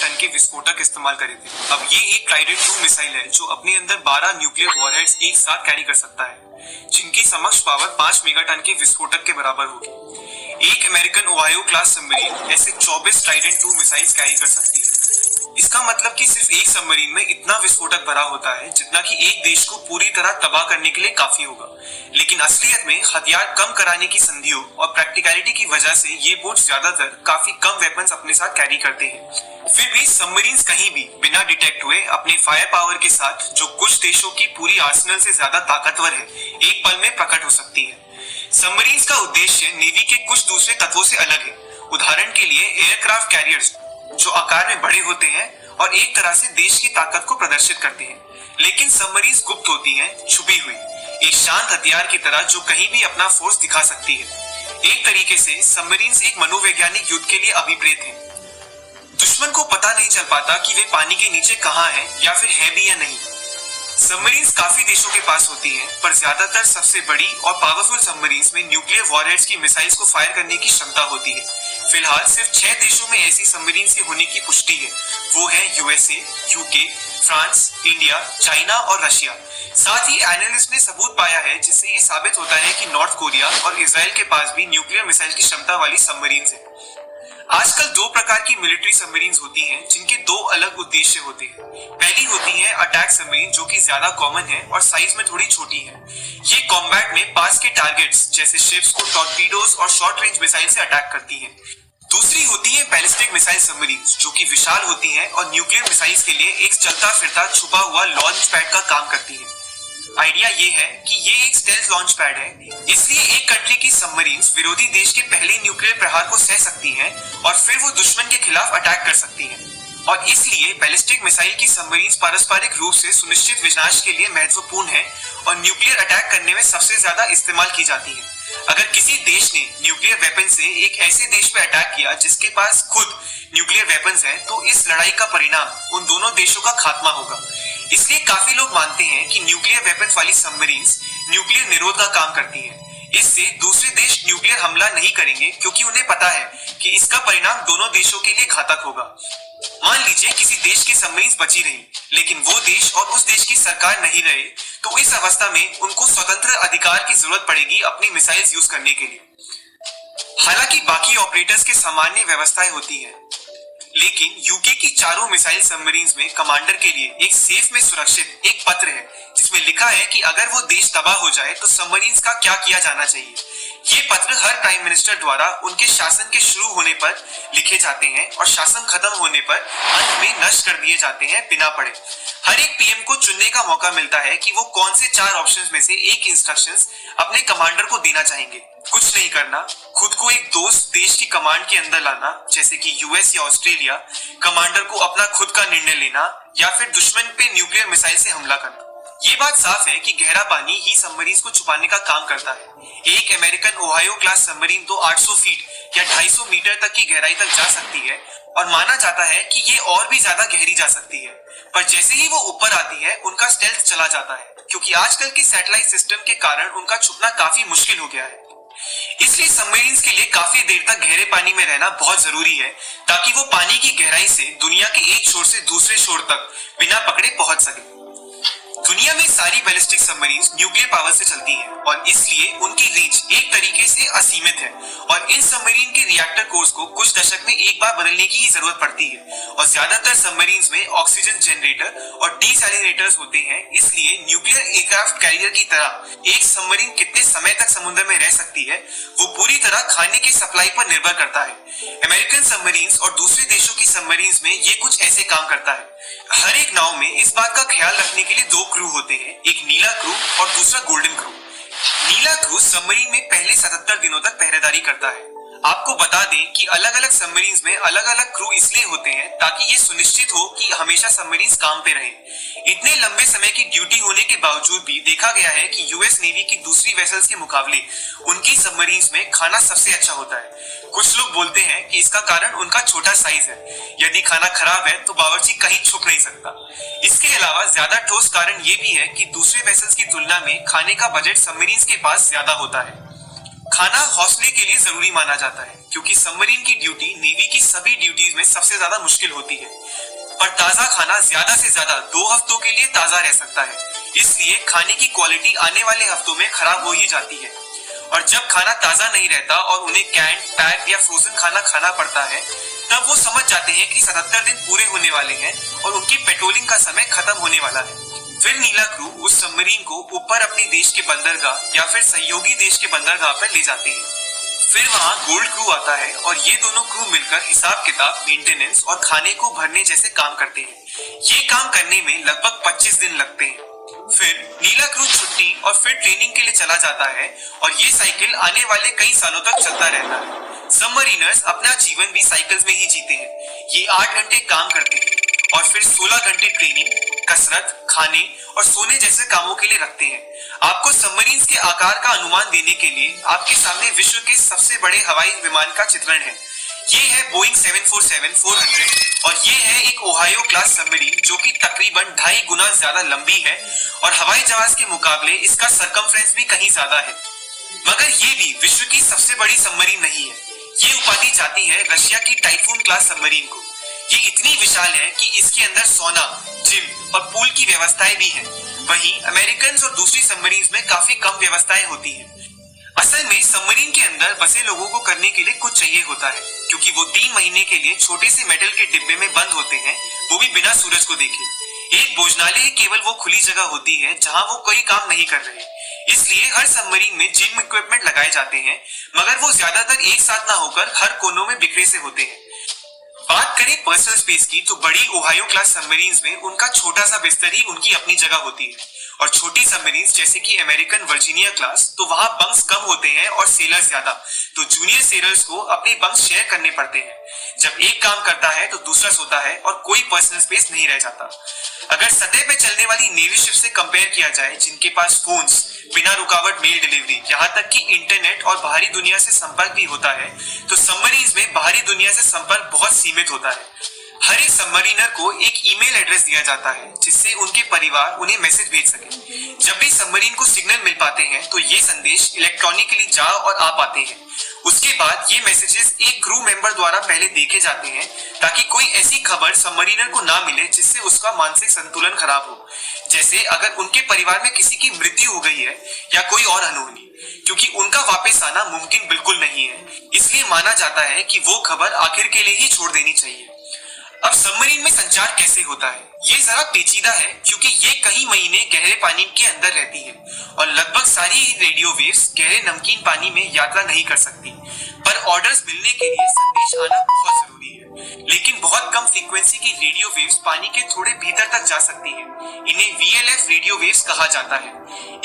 Ton के विस्फोटक इस्तेमाल करे थे। अब ये एक ट्राइडेंट 2 मिसाइल है जो अपने अंदर 12 न्यूक्लियर वॉरहेड्स एक साथ कैरी कर सकता है, जिनकी समकक्ष पावर 5 मेगाटन के विस्फोटक के बराबर होगी। एक अमेरिकन ओहायो क्लास सबमरीन ऐसे 24 ट्राइडेंट 2 मिसाइल्स कैरी कर सकती है। इसका मतलब कि सिर्फ एक सबमरीन में इतना विस्फोटक भरा होता है जितना कि एक देश को पूरी तरह तबाह करने के लिए काफी होगा। लेकिन असलियत में हथियार कम कराने की संधियों और प्रैक्टिकलिटी की वजह से ये बोट ज्यादातर काफी कम वेपन्स अपने साथ कैरी करते हैं। फिर भी सबमरीन्स कहीं भी बिना डिटेक्ट हुए अपने फायर पावर के साथ, जो कुछ देशों की पूरी आर्सेनल से ज्यादा ताकतवर है, एक पल में प्रकट हो सकती है। सबमरीन्स का उद्देश्य नेवी के कुछ दूसरे तत्वों से अलग है। उदाहरण के लिए एयरक्राफ्ट कैरियर्स, जो आकार में बड़े होते हैं और एक तरह से देश की ताकत को प्रदर्शित करते हैं। लेकिन सबमरीन्स गुप्त होती हैं, छुपी हुई, एक शांत हथियार की तरह जो कहीं भी अपना फोर्स दिखा सकती है। एक तरीके से सबमरीन्स एक मनोवैज्ञानिक युद्ध के लिए अभिप्रेत हैं। दुश्मन को पता नहीं चल पाता कि वे पानी के नीचे कहां हैं या फिर है भी या नहीं। सबमरीन्स काफी देशों के पास होती हैं, पर ज्यादातर सबसे बड़ी और पावरफुल सबमरीन्स में न्यूक्लियर वॉरहेड्स की मिसाइल्स को फायर करने की क्षमता होती है। फिलहाल सिर्फ 6 देशों में ऐसी सबमरीन्स के होने की पुष्टि है। वो है USA, UK, France, India, China और रशिया। साथ ही एनालिस्ट ने सबूत पाया है जिससे ये साबित होता है कि नॉर्थ कोरिया और इजराइल के पास भी न्यूक्लियर मिसाइल की क्षमता वाली सबमरीन्स है। आजकल 2 प्रकार की मिलिट्री सबमरीन्स होती हैं जिनके 2 अलग उद्देश्य होते हैं। पहली होती है अटैक सबमरीन, जो कि ज्यादा कॉमन है और साइज में थोड़ी छोटी है। ये कॉम्बैट में पास के टारगेट्स जैसे शिप्स को टॉर्पीडोज और शॉर्ट रेंज मिसाइल से अटैक करती हैं। दूसरी होती है बैलिस्टिक मिसाइल सबमरीन्स, जो कि विशाल होती हैं और न्यूक्लियर मिसाइल्स के लिए एक चलता फिरता छुपा हुआ लॉन्च पैड का काम करती है। आइडिया ये है कि ये एक स्टेल्थ लॉन्च पैड है, इसलिए एक कंट्री की सबमरीन्स विरोधी देश के पहले न्यूक्लियर प्रहार को सह सकती हैं और फिर वो दुश्मन के खिलाफ अटैक कर सकती हैं। और इसलिए बैलिस्टिक मिसाइल की सबमरीन्स पारस्परिक रूप से सुनिश्चित विनाश के लिए महत्वपूर्ण है और न्यूक्लियर अटैक करने में सबसे ज्यादा इस्तेमाल की जाती है। अगर किसी देश ने न्यूक्लियर वेपन से एक ऐसे देश पर अटैक किया जिसके पास खुद न्यूक्लियर वेपन्स हैं, तो इस लड़ाई का परिणाम उन दोनों देशों का खात्मा होगा। इसलिए काफी लोग मानते हैं कि न्यूक्लियर वेपन्स वाली सबमरीन्स न्यूक्लियर निरोध का काम करती हैं। इससे दूसरे देश न्यूक्लियर हमला नहीं करेंगे, क्योंकि उन्हें पता है कि इसका परिणाम दोनों देशों के लिए घातक होगा। मान लीजिए किसी देश की सबमरीन्स बची रही, लेकिन वो देश और उस देश की सरकार नहीं रहे, तो इस अवस्था में उनको स्वतंत्र अधिकार की जरूरत पड़ेगी अपनी मिसाइल्स यूज करने के लिए। हालांकि बाकी ऑपरेटर्स के सामान्य व्यवस्थाएं होती है, लेकिन यूके की चारों मिसाइल सबमरीन्स में कमांडर के लिए एक सेफ में सुरक्षित एक पत्र है जिसमें लिखा है कि अगर वो देश तबाह हो जाए तो सबमरीन्स का क्या किया जाना चाहिए। ये पत्र हर प्राइम मिनिस्टर द्वारा उनके शासन के शुरू होने पर लिखे जाते हैं और शासन खत्म होने पर अंत में नष्ट कर दिए जाते हैं बिना पढ़े। हर एक पीएम को चुनने का मौका मिलता है कि वो कौन से 4 ऑप्शंस में से एक इंस्ट्रक्शंस अपने कमांडर को देना चाहेंगे। कुछ नहीं करना, खुद को एक दोस्त देश की कमांड के अंदर लाना जैसे कि यूएस या ऑस्ट्रेलिया, कमांडर को अपना खुद का निर्णय लेना, या फिर दुश्मन पे न्यूक्लियर मिसाइल से हमला करना। ये बात साफ है कि गहरा पानी ही सबमरीन्स को छुपाने का काम करता है। एक अमेरिकन ओहायो क्लास सबमरीन तो 800 फीट या 250 मीटर तक की गहराई तक जा सकती है और माना जाता है कि ये और भी ज्यादा गहरी जा सकती है। पर जैसे ही वो ऊपर आती है उनका स्टेल्थ चला जाता है, क्योंकि आजकल के सैटेलाइट सिस्टम के कारण उनका छुपना काफी मुश्किल हो गया है। इसलिए सबमरीन्स के लिए काफी देर तक गहरे पानी में रहना बहुत जरूरी है, ताकि वो पानी की गहराई से दुनिया के एक छोर से दूसरे छोर तक बिना पकड़े पहुंच सके। दुनिया में सारी बैलिस्टिक सबमरीन्स न्यूक्लियर पावर से चलती हैं और इसलिए उनकी रेंज एक तरीके से असीमित है और इन सबमरीन के रिएक्टर कोर्स को कुछ दशक में एक बार बदलने की ही जरूरत पड़ती है। और ज्यादातर सबमरीन्स में ऑक्सीजन जनरेटर और डीसैलिनेटर्स होते हैं, इसलिए न्यूक्लियर एयरक्राफ्ट कैरियर की तरह एक सबमरीन कितने समय तक समुद्र में रह सकती है वो पूरी तरह खाने की सप्लाई पर निर्भर करता है। अमेरिकन सबमरीन्स और दूसरे देशों की सबमरीन्स में ये कुछ ऐसे काम करता है। हर एक नाव में इस बात का ख्याल रखने के लिए 2 क्रू होते हैं, एक नीला क्रू और दूसरा गोल्डन क्रू। नीला क्रू सबमरीन में पहले 77 दिनों तक पहरेदारी करता है। आपको बता दें कि अलग अलग सबमरीन्स में अलग अलग क्रू इसलिए होते हैं ताकि ये सुनिश्चित हो कि हमेशा सबमरीन्स काम पे रहें। इतने लंबे समय की ड्यूटी होने के बावजूद भी देखा गया है कि यूएस नेवी की दूसरी वेसल्स के मुकाबले उनकी सबमरीन्स में खाना सबसे अच्छा होता है। कुछ लोग बोलते हैं कि इसका कारण उनका छोटा साइज है। यदि खाना खराब है तो बावर्ची कहीं छुप नहीं सकता। इसके अलावा ज्यादा ठोस कारण ये भी है कि दूसरे वेसल्स की तुलना में खाने का बजट सबमरीन्स के पास ज्यादा होता है। खाना हौसले के लिए जरूरी माना जाता है क्योंकि सबमरीन की ड्यूटी नेवी की सभी ड्यूटीज में सबसे ज्यादा मुश्किल होती है, पर ताजा खाना ज्यादा से ज्यादा 2 हफ्तों के लिए ताजा रह सकता है, इसलिए खाने की क्वालिटी आने वाले हफ्तों में खराब हो ही जाती है। और जब खाना ताजा नहीं रहता और उन्हें कैंड, पैक या फ्रोजन खाना खाना पड़ता है, तब वो समझ जाते हैं कि 77 दिन पूरे होने वाले हैं और उनकी पेट्रोलिंग का समय खत्म होने वाला है। फिर नीला क्रू उस सबमरीन को ऊपर अपने देश के बंदरगाह या फिर सहयोगी देश के बंदरगाह पर ले जाते हैं। फिर वहाँ गोल्ड क्रू आता है और ये दोनों क्रू मिलकर हिसाब किताब, मेंटेनेंस और खाने को भरने जैसे काम करते हैं। ये काम करने में लगभग 25 दिन लगते हैं। फिर नीला क्रू छुट्टी और फिर ट्रेनिंग के लिए चला जाता है और ये साइकिल आने वाले कई सालों तक चलता रहता है। सबमरीनर्स अपना जीवन भी साइकिल्स में ही जीते हैं। ये 8 घंटे काम करते हैं और फिर 16 घंटे ट्रेनिंग, कसरत, खाने और सोने जैसे कामों के लिए रखते हैं। आपको सबमरीन्स के आकार का अनुमान देने के लिए आपके सामने विश्व के सबसे बड़े हवाई विमान का चित्रण है। ये है बोइंग 747-400 और ये है एक ओहायो क्लास सबमरीन जो कि तकरीबन 2.5 गुना ज्यादा लंबी है और हवाई जहाज के मुकाबले इसका सरकमफ्रेंस भी कहीं ज्यादा है। मगर ये भी विश्व की सबसे बड़ी सबमरीन नहीं है। ये उपाधि जाती है रशिया की टाइफून क्लास सबमरीन को। ये इतनी विशाल है कि इसके अंदर सोना, जिम और पूल की व्यवस्थाएं भी हैं। वहीं अमेरिकन और दूसरी सबमरीन्स में काफी कम व्यवस्थाएं होती हैं। असल में सबमरीन के अंदर बसे लोगों को करने के लिए कुछ चाहिए होता है, क्योंकि वो 3 महीने के लिए छोटे से मेटल के डिब्बे में बंद होते हैं, वो भी बिना सूरज को देखे। एक भोजनालय केवल वो खुली जगह होती है जहां वो कोई काम नहीं कर रहे। इसलिए हर सबमरीन में जिम इक्विपमेंट लगाए जाते हैं, मगर वो ज्यादातर एक साथ ना होकर हर कोनों में बिखरे से होते हैं। बात करें पर्सनल स्पेस की, तो बड़ी ओहायो क्लास सबमरीन्स में उनका छोटा सा बिस्तर ही उनकी अपनी जगह होती है, और छोटी सबमरीन्स जैसे कि अमेरिकन वर्जीनिया क्लास, तो वहां बंक्स कम होते हैं और सेलर्स ज्यादा, तो जूनियर सेलर्स को अपने बंक्स शेयर करने पड़ते हैं। जब एक काम करता है तो दूसरा सोता है और कोई पर्सनल स्पेस नहीं रह जाता। अगर सतह पे चलने वाली नेवी शिप से कंपेयर किया जाए, जिनके पास फोन्स, बिना रुकावट मेल डिलीवरी, यहाँ तक कि इंटरनेट और बाहरी दुनिया से संपर्क भी होता है, तो सबमरीन्स में बाहरी दुनिया से संपर्क बहुत सीमित होता है। हर एक सबमरीनर को एक ईमेल एड्रेस दिया जाता है जिससे उनके परिवार उन्हें मैसेज भेज सके। जब भी सबमरीन को सिग्नल मिल पाते हैं तो ये संदेश इलेक्ट्रॉनिकली जा और आ पाते हैं। उसके बाद ये मैसेजेस एक क्रू मेंबर द्वारा पहले देखे जाते हैं ताकि कोई ऐसी खबर सबमरीनर को ना मिले जिससे उसका मानसिक संतुलन खराब हो, जैसे अगर उनके परिवार में किसी की मृत्यु हो गई है या कोई और अनहोनी, क्योंकि उनका वापस आना मुमकिन बिल्कुल नहीं है। इसलिए माना जाता है कि वो खबर आखिर के लिए ही छोड़ देनी चाहिए। अब सबमरीन में संचार कैसे होता है, ये जरा पेचीदा है क्योंकि ये कई महीने गहरे पानी के अंदर रहती है और लगभग सारी रेडियो वेव्स गहरे नमकीन पानी में यात्रा नहीं कर सकती। पर ऑर्डर्स मिलने के लिए संदेश आना बहुत जरूरी है, लेकिन बहुत कम फ्रीक्वेंसी की रेडियो वेव्स पानी के थोड़े भीतर तक जा सकती है। इन्हें VLF रेडियो वेव्स कहा जाता है।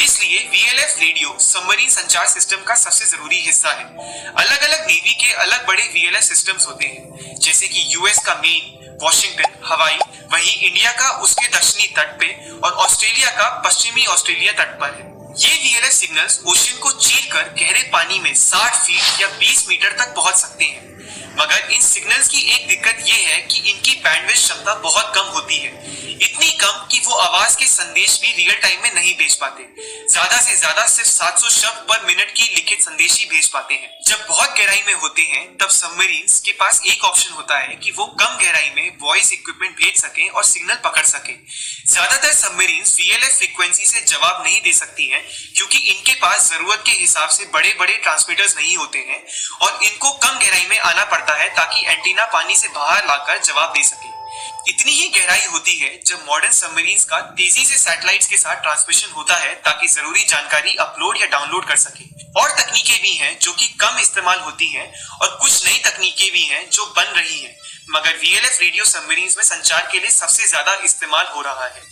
इसलिए VLF रेडियो सबमरीन संचार सिस्टम का सबसे जरूरी हिस्सा है। अलग अलग नेवी के अलग बड़े VLF सिस्टम्स होते हैं, जैसे कि यूएस का मेन, वॉशिंगटन, हवाई, वहीं इंडिया का उसके दक्षिणी तट पे और ऑस्ट्रेलिया का पश्चिमी ऑस्ट्रेलिया तट पर है। ये VLF सिग्नल्स ओशन को चीरकर गहरे पानी में 60 फीट या 20 मीटर तक पहुंच सकते हैं। मगर इन सिग्नल्स की एक दिक्कत ये है कि इनकी बैंडविड्थ क्षमता बहुत कम होती है, इतनी कम कि वो आवाज के संदेश भी रियल टाइम में नहीं भेज पाते। ज्यादा से ज्यादा सिर्फ 700 शब्द पर मिनट की लिखित संदेश ही भेज पाते हैं। जब बहुत गहराई में होते हैं तब सबमरीन्स के पास एक ऑप्शन होता है कि वो कम गहराई में वॉइस इक्विपमेंट भेज सके और सिग्नल पकड़ सके। ज्यादातर सबमरीन्स VLF फ्रीक्वेंसी से जवाब नहीं दे सकती हैं क्योंकि इनके पास जरूरत के हिसाब से बड़े बड़े ट्रांसमीटर्स नहीं होते हैं और इनको कम गहराई में आना पड़ता है ताकि एंटीना पानी से बाहर लाकर जवाब दे सके। इतनी ही गहराई होती है जब मॉडर्न सबमरीन्स का तेजी से सैटेलाइट्स के साथ ट्रांसमिशन होता है ताकि जरूरी जानकारी अपलोड या डाउनलोड कर सके। और तकनीकें भी हैं जो कि कम इस्तेमाल होती हैं और कुछ नई तकनीकें भी हैं जो बन रही हैं, मगर VLF रेडियो सबमरीन्स में संचार के लिए सबसे ज्यादा इस्तेमाल हो रहा है।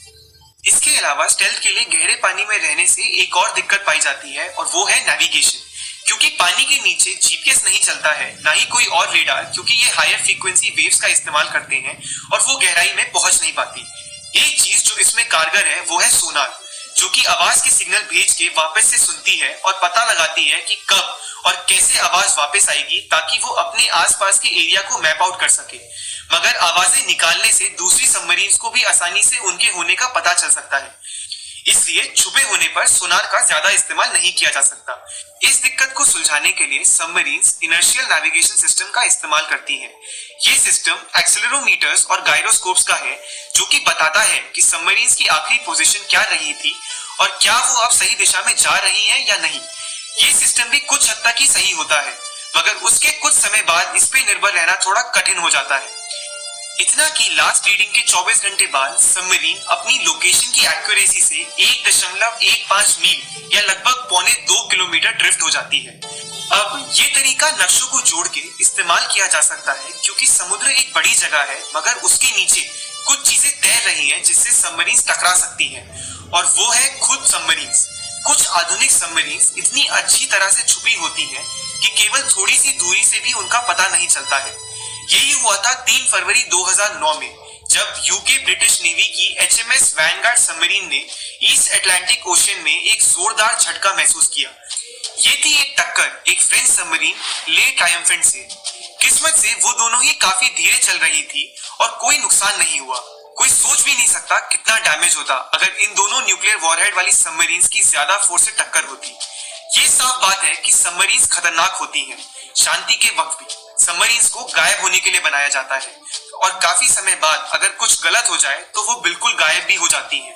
इसके अलावा स्टेल्थ के लिए गहरे पानी में रहने से एक और दिक्कत पाई जाती है और वो है नेविगेशन, क्योंकि पानी के नीचे GPS नहीं चलता है, ना ही कोई और रेडार, क्योंकि ये हायर फ्रीक्वेंसी वेव्स का इस्तेमाल करते हैं और वो गहराई में पहुंच नहीं पाती। एक चीज जो इसमें कारगर है वो है सोनार, जो कि आवाज के सिग्नल भेज के वापस से सुनती है और पता लगाती है कि कब और कैसे आवाज वापस आएगी ताकि वो अपने आसपास के एरिया को मैप आउट कर सके। मगर आवाजें निकालने से दूसरी सबमरीन्स को भी आसानी से उनके होने का पता चल सकता है। इसलिए छुपे होने पर सोनार का ज्यादा इस्तेमाल नहीं किया जा सकता। इस दिक्कत को सुलझाने के लिए सबमरीन्स इनर्शियल नेविगेशन सिस्टम का इस्तेमाल करती हैं। ये सिस्टम एक्सेलेरोमीटर्स और गायरोस्कोप्स का है, जो कि बताता है कि सबमरीन्स की आखिरी पोजीशन क्या रही थी और क्या वो अब सही दिशा में जा रही हैं या नहीं। ये सिस्टम भी कुछ हद तक ही सही होता है, मगर उसके कुछ समय बाद इस पे निर्भर रहना थोड़ा कठिन हो जाता है। इतना कि लास्ट रीडिंग के 24 घंटे बाद सबमरीन अपनी लोकेशन की एक्यूरेसी से 1.15 मील या लगभग 1.25 किलोमीटर ड्रिफ्ट हो जाती है। अब ये तरीका नक्शों को जोड़ के इस्तेमाल किया जा सकता है, क्योंकि समुद्र एक बड़ी जगह है मगर उसके नीचे कुछ चीजें तैर रही हैं जिससे सबमरीन टकरा सकती हैं, और वो है खुद सबमरीन। कुछ आधुनिक सबमरीन इतनी अच्छी तरह से छुपी होती हैं कि केवल थोड़ी सी दूरी से भी उनका पता नहीं चलता है। यही हुआ था 3 फरवरी 2009 में, जब यूके ब्रिटिश नेवी की HMS वैनगार्ड सबमरीन ने ईस्ट अटलांटिक ओशन में एक जोरदार झटका महसूस किया। ये थी एक टक्कर एक फ्रेंच सबमरीन ले ट्रायम्फेंट से। किस्मत से वो दोनों ही काफी धीरे चल रही थी और कोई नुकसान नहीं हुआ। कोई सोच भी नहीं सकता कितना डैमेज होता अगर इन दोनों न्यूक्लियर वॉरहेड वाली सबमरीन्स की ज्यादा फोर्स से टक्कर होती। ये साफ बात है कि सबमरीन्स खतरनाक होती हैं। शांति के वक्त भी सबमरीन्स को गायब होने के लिए बनाया जाता है, और काफी समय बाद अगर कुछ गलत हो जाए तो वो बिल्कुल गायब भी हो जाती हैं।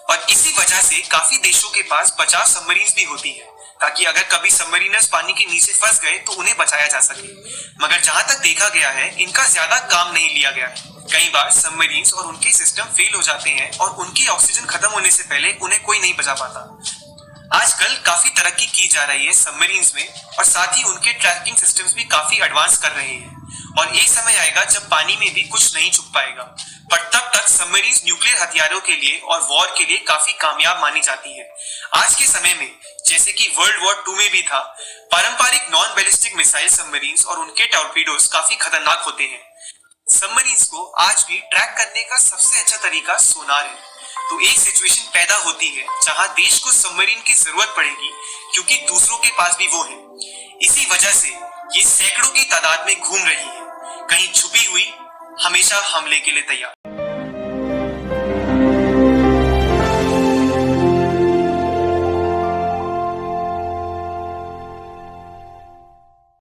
और इसी वजह से काफी देशों के पास 50 सबमरीन्स भी होती है, ताकि अगर कभी सबमरीनर्स पानी के नीचे फंस गए तो उन्हें बचाया जा सके। मगर जहां तक देखा गया है, इनका ज्यादा काम नहीं लिया गया है। कई बार सबमरीन्स और उनके सिस्टम फेल हो जाते हैं और उनकी ऑक्सीजन खत्म होने से पहले उन्हें कोई नहीं बचा पाता। आजकल काफी तरक्की की जा रही है सबमरीन्स में, और साथ ही उनके ट्रैकिंग सिस्टम्स भी काफी एडवांस कर रहे हैं। और एक समय आएगा जब पानी में भी कुछ नहीं छुप पाएगा, पर तब तक सबमरीन्स न्यूक्लियर हथियारों के लिए और वॉर के लिए काफी कामयाब मानी जाती है। आज के समय में, जैसे कि वर्ल्ड वॉर 2 में भी था, पारंपरिक नॉन बैलिस्टिक मिसाइल सबमरीन्स और उनके टॉर्पीडोज काफी खतरनाक होते हैं। सबमरीन्स को आज भी ट्रैक करने का सबसे अच्छा तरीका सोनार है। तो एक सिचुएशन पैदा होती है जहां देश को सबमरीन की जरूरत पड़ेगी, क्योंकि दूसरों के पास भी वो है। इसी वजह से ये सैकड़ों की तादाद में घूम रही है, कहीं छुपी हुई, हमेशा हमले के लिए तैयार।